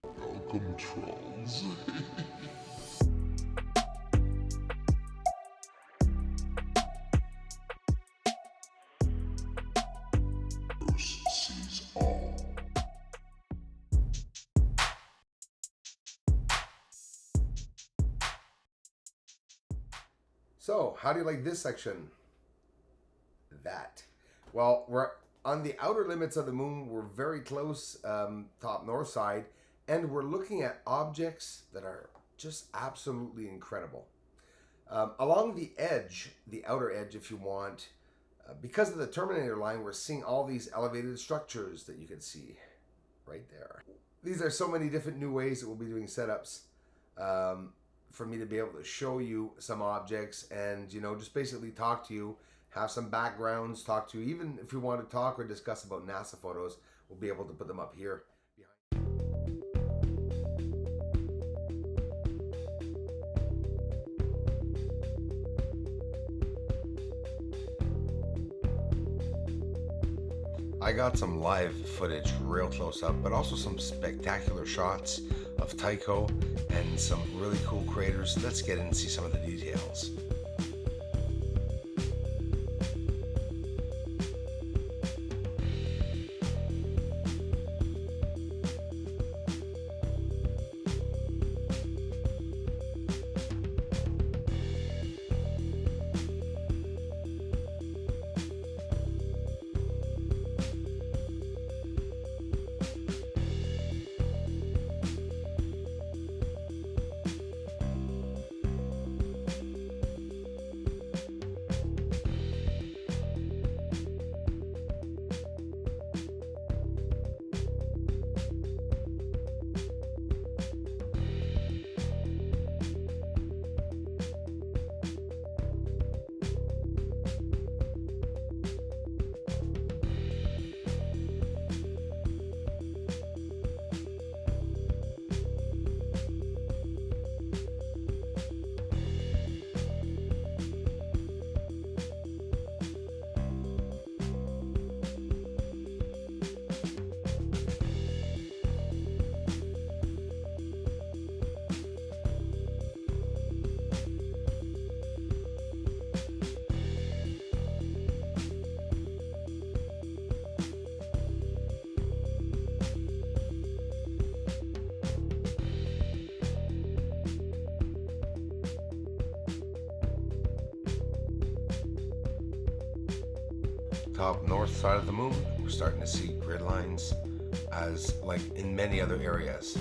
Welcome, trolls. Bruce sees all. So, how do you like this section? That. Well, we're on the outer limits of the moon. We're very close, top north side, and we're looking at objects that are just absolutely incredible. Along the edge, the outer edge, if you want, because of the Terminator line, we're seeing all these elevated structures that you can see right there. These are so many different new ways that we'll be doing setups. For me to be able to show you some objects and, you know, just basically talk to you, have some backgrounds, talk to you. Even if you want to talk or discuss about NASA photos, we'll be able to put them up here. I got some live footage real close up, but also some spectacular shots of Tycho and some really cool craters. Let's get in and see some of the details. Top north side of the moon, we're starting to see grid lines as like in many other areas.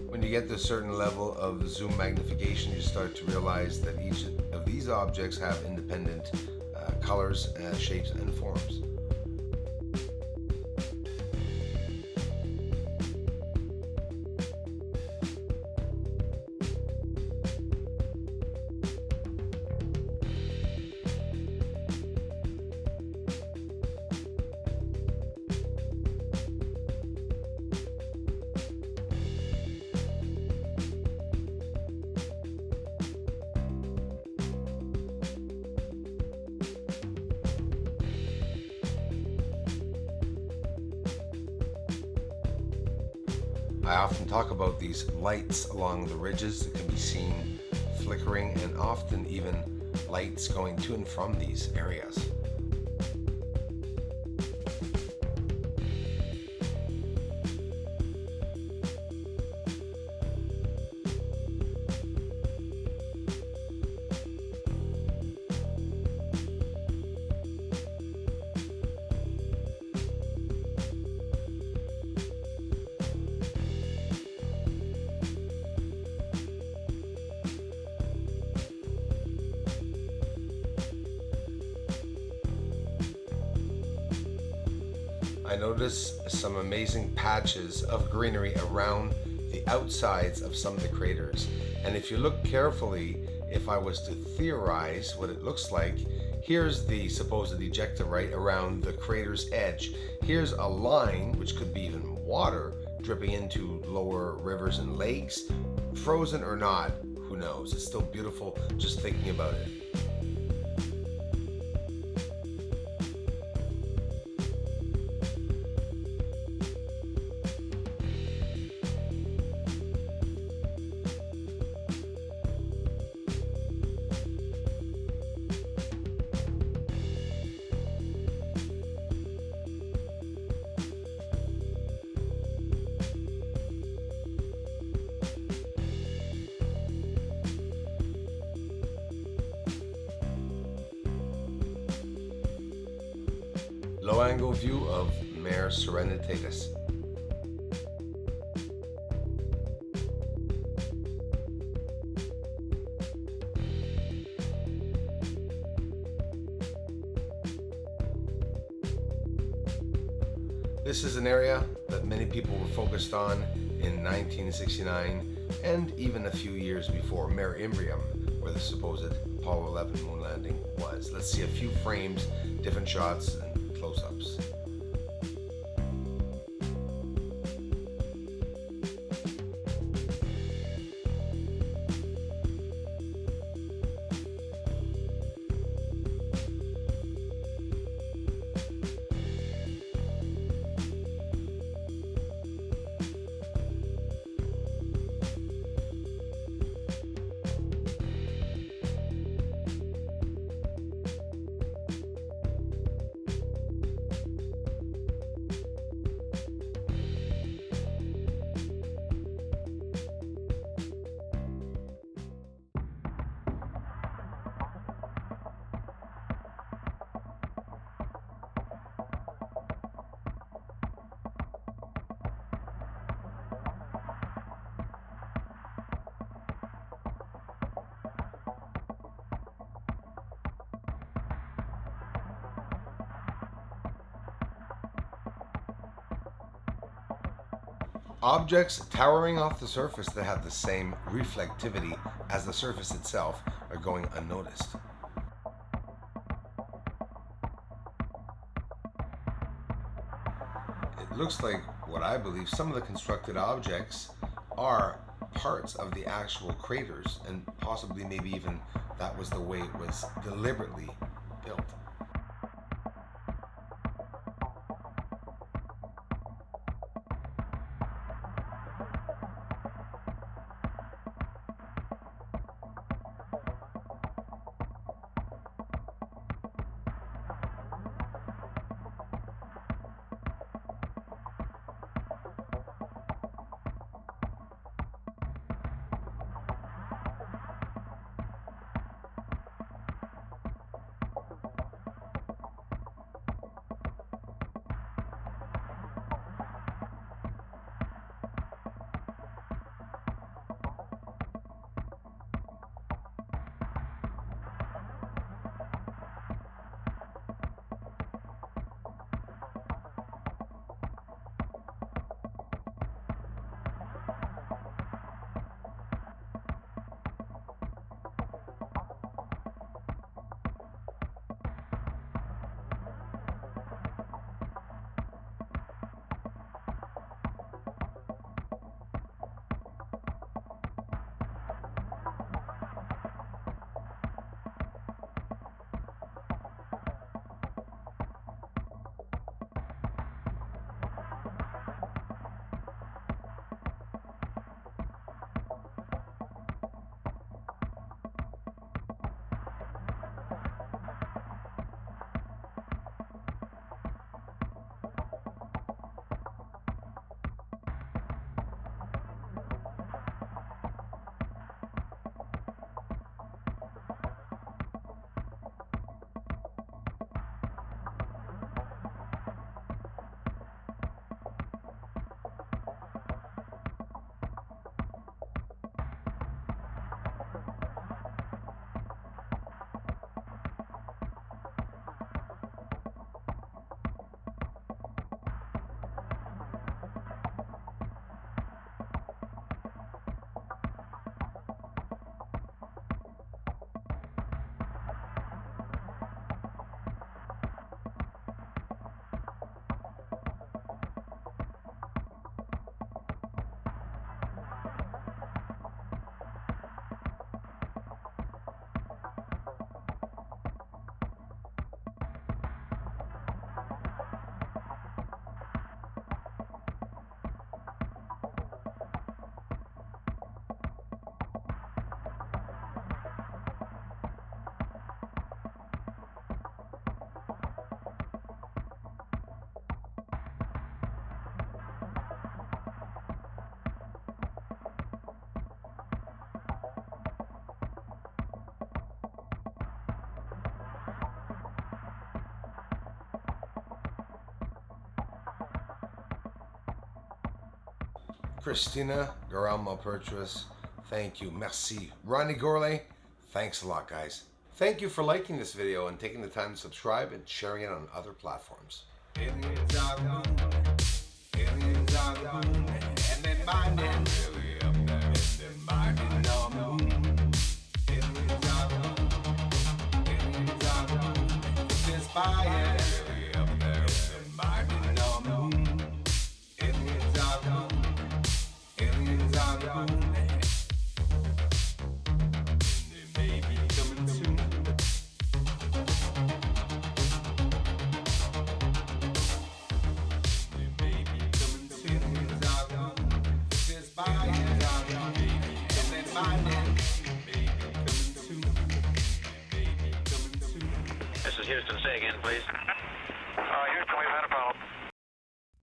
When you get to a certain level of zoom magnification, you start to realize that each of these objects have independent colors, shapes, and forms. I often talk about these lights along the ridges that can be seen flickering, and often even lights going to and from these areas. I notice some amazing patches of greenery around the outsides of some of the craters. And if you look carefully, if I was to theorize what it looks like, here's the supposed ejecta right around the crater's edge. Here's a line, which could be even water, dripping into lower rivers and lakes. Frozen or not, who knows? It's still beautiful just thinking about it. low-angle view of Mare Serenitatis. This is an area that many people were focused on in 1969 and even a few years before, Mare Imbrium, where the supposed Apollo 11 moon landing was. Let's see a few frames, different shots, and close-ups. Objects towering off the surface that have the same reflectivity as the surface itself are going unnoticed. It looks like what I believe some of the constructed objects are parts of the actual craters, and possibly maybe even that was the way it was deliberately built. Christina Garalma-Pertras, thank you. Merci. Ronnie Gourlay, thanks a lot, guys. Thank you for liking this video and taking the time to subscribe and sharing it on other platforms. This is Houston. Say again, please.